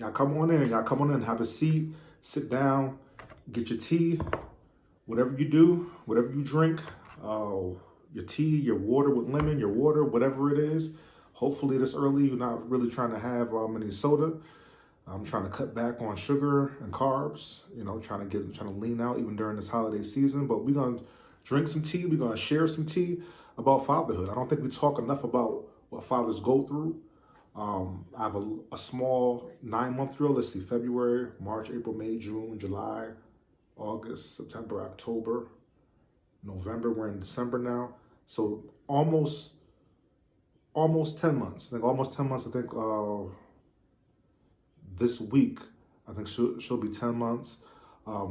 Y'all come on in. Y'all come on in. Have a seat. Sit down. Get your tea. Whatever you do, whatever you drink, your tea, your water with lemon, your water, whatever it is. Hopefully this early, you're not really trying to have any soda. I'm trying to cut back on sugar and carbs, trying to lean out even during this holiday season. But we're going to drink some tea. We're going to share some tea about fatherhood. I don't think we talk enough about what fathers go through. I have a small 9-month drill. Let's see, February, March, April, May, June, July, August, September, October, November. We're in December now. So almost 10 months. I think almost 10 months. I think this week, I think she'll be 10 months. I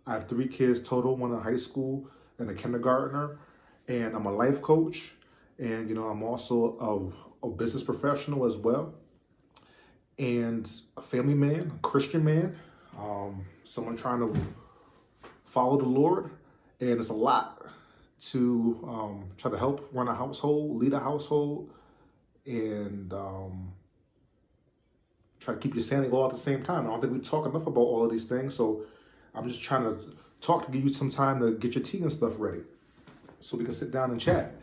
have 3 kids total, one in high school and a kindergartner. And I'm a life coach. And, I'm also a business professional as well. And a family man, a Christian man, someone trying to follow the Lord. And it's a lot to try to help run a household, lead a household, and try to keep your sanity all at the same time. I don't think we talk enough about all of these things. So I'm just trying to talk to give you some time to get your tea and stuff ready so we can sit down and chat.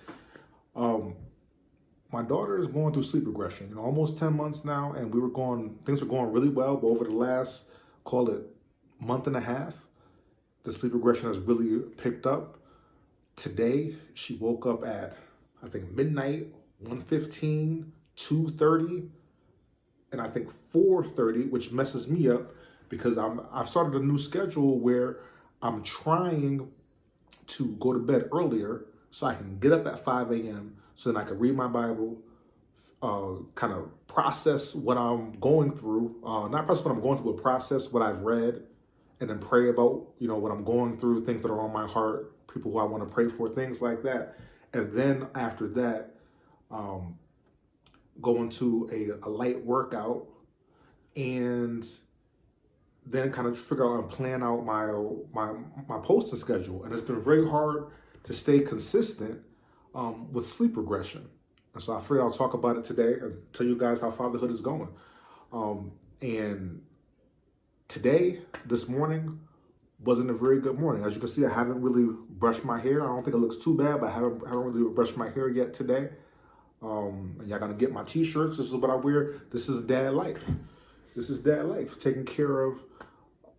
My daughter is going through sleep regression, almost 10 months now, and things were going really well, but over the last, call it, month and a half, the sleep regression has really picked up. Today, she woke up at, I think, midnight, 1:15, 2:30, and I think 4:30, which messes me up because I've started a new schedule where I'm trying to go to bed earlier so I can get up at 5 a.m. so then I can read my Bible, kind of process what I'm going through. Not process what I'm going through, but process what I've read, and then pray about, what I'm going through, things that are on my heart, people who I want to pray for, things like that. And then after that, go into a light workout, and then kind of figure out and plan out my posting schedule. And it's been very hard to stay consistent with sleep regression. And so I figured I'll talk about it today and tell you guys how fatherhood is going. And this morning, wasn't a very good morning. As you can see, I haven't really brushed my hair. I don't think it looks too bad, but I haven't really brushed my hair yet today. And y'all gonna get my t-shirts. This is what I wear. This is dad life. This is dad life. Taking care of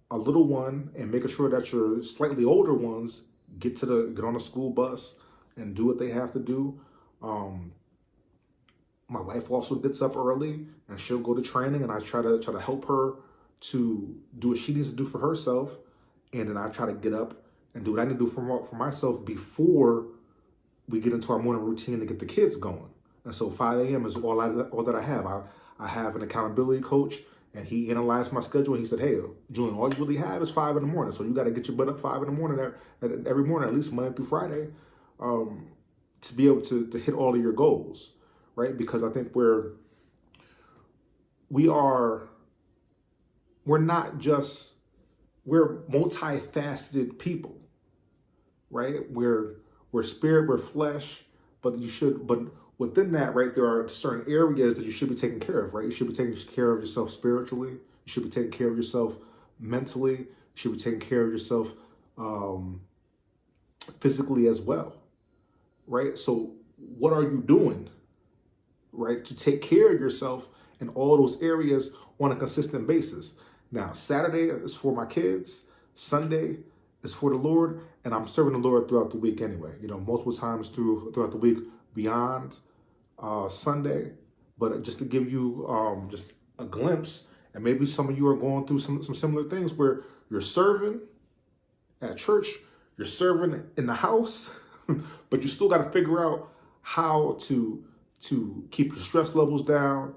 a little one and making sure that your slightly older ones get on a school bus and do what they have to do. My wife also gets up early and she'll go to training, and I try to help her to do what she needs to do for herself. And then I try to get up and do what I need to do for myself before we get into our morning routine to get the kids going. And so 5 a.m. is all that I have. I have an accountability coach, and he analyzed my schedule, and he said, hey, Julian, all you really have is 5 in the morning. So you got to get your butt up 5 in the morning every morning, at least Monday through Friday, to be able to hit all of your goals, right? Because I think we're multifaceted people, right? We're spirit, we're flesh, but within that, right, there are certain areas that you should be taking care of, right? You should be taking care of yourself spiritually. You should be taking care of yourself mentally. You should be taking care of yourself physically as well, right? So what are you doing, right, to take care of yourself in all those areas on a consistent basis? Now, Saturday is for my kids. Sunday is for the Lord, and I'm serving the Lord throughout the week anyway. Multiple times throughout the week beyond Sunday. But just to give you just a glimpse, and maybe some of you are going through some similar things where you're serving at church, you're serving in the house, but you still got to figure out how to keep your stress levels down.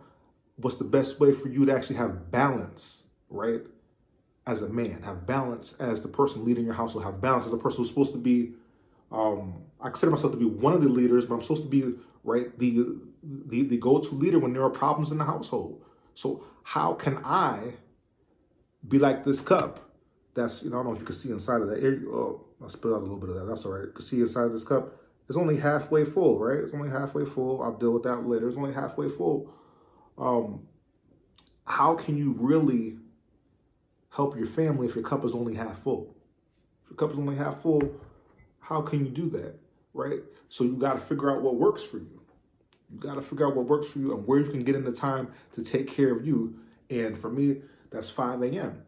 What's the best way for you to actually have balance, right? As a man, have balance as the person leading your household, have balance as a person who's supposed to be, I consider myself to be one of the leaders, but I'm supposed to be, right, the go-to leader when there are problems in the household. So how can I be like this cup? That's, I don't know if you can see inside of that. I'll spit out a little bit of that. That's all right. You can see inside of this cup. It's only halfway full, right? It's only halfway full. I'll deal with that later. It's only halfway full. how can you really help your family if your cup is only half full? If your cup is only half full, how can you do that, right? So you got to figure out what works for you. You got to figure out what works for you and where you can get in the time to take care of you. And for me, that's 5 a.m.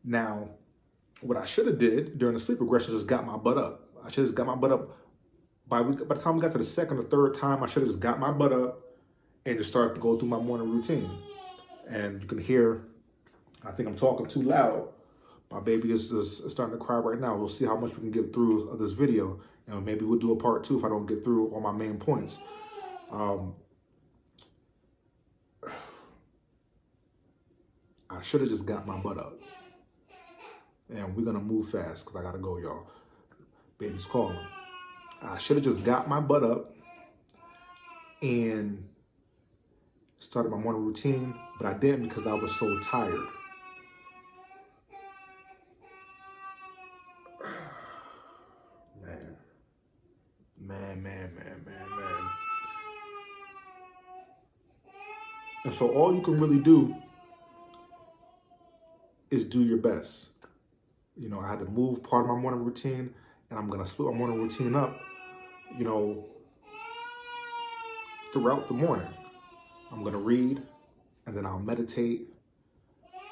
Now, what I should have did during the sleep regression is got my butt up. I should have got my butt up by the time we got to the second or third time. I should have just got my butt up and just started to go through my morning routine. And you can hear, I think I'm talking too loud. My baby is starting to cry right now. We'll see how much we can get through of this video. And maybe we'll do a part 2 if I don't get through all my main points. I should have just got my butt up. And we're going to move fast because I got to go, y'all. Baby's calling. I should have just got my butt up and started my morning routine, but I didn't because I was so tired. Man. And so all you can really do is do your best. You know, I had to move part of my morning routine, and I'm going to split my morning routine up, you know, throughout the morning. I'm going to read, and then I'll meditate,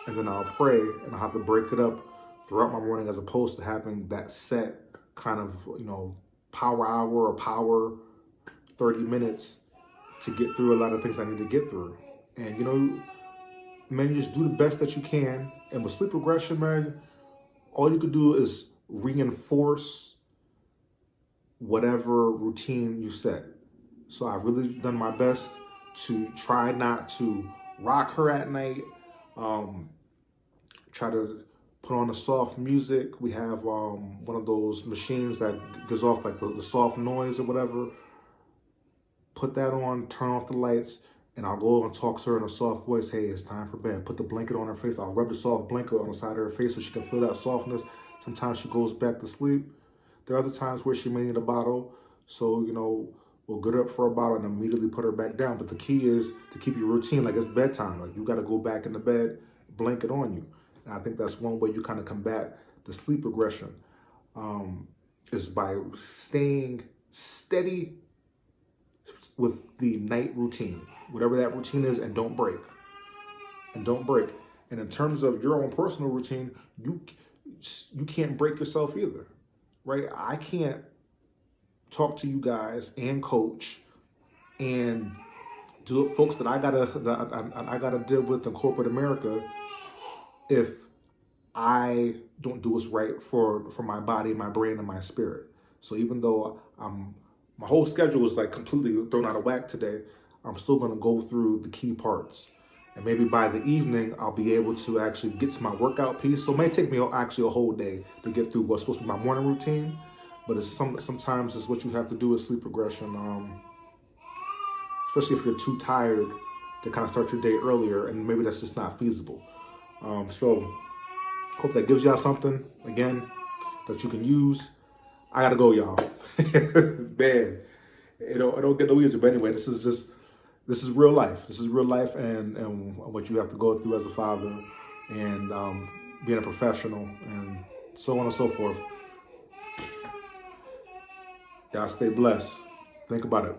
and then I'll pray, and I'll have to break it up throughout my morning as opposed to having that set kind of, you know, power hour or power 30 minutes to get through a lot of things I need to get through. And, you know, man, you just do the best that you can. And with sleep regression, man, all you could do is reinforce whatever routine you set. So I've really done my best to try not to rock her at night. Try to put on the soft music. We have one of those machines that gives off like the soft noise or whatever. Put that on, turn off the lights, and I'll go and talk to her in a soft voice. Hey, it's time for bed. Put the blanket on her face. I'll rub the soft blanket on the side of her face so she can feel that softness. Sometimes she goes back to sleep. There are other times where she may need a bottle. So, you know, we'll get her up for a bottle and immediately put her back down. But the key is to keep your routine like it's bedtime. Like you got to go back in the bed, blanket on you. And I think that's one way you kind of combat the sleep regression is by staying steady with the night routine, whatever that routine is, and don't break. And don't break. And in terms of your own personal routine, you can't break yourself either, right? I can't talk to you guys and coach and do it, folks that I gotta deal with in corporate America if I don't do what's right for my body, my brain, and my spirit. So even though my whole schedule is like completely thrown out of whack today, I'm still gonna go through the key parts. And maybe by the evening, I'll be able to actually get to my workout piece. So it may take me actually a whole day to get through what's supposed to be my morning routine. But it's sometimes it's what you have to do with sleep regression, especially if you're too tired to kind of start your day earlier, and maybe that's just not feasible. So hope that gives y'all something, again, that you can use. I gotta go, y'all. Man, it don't get no easier. But anyway, this is real life. This is real life and what you have to go through as a father and being a professional and so on and so forth. Y'all stay blessed. Think about it.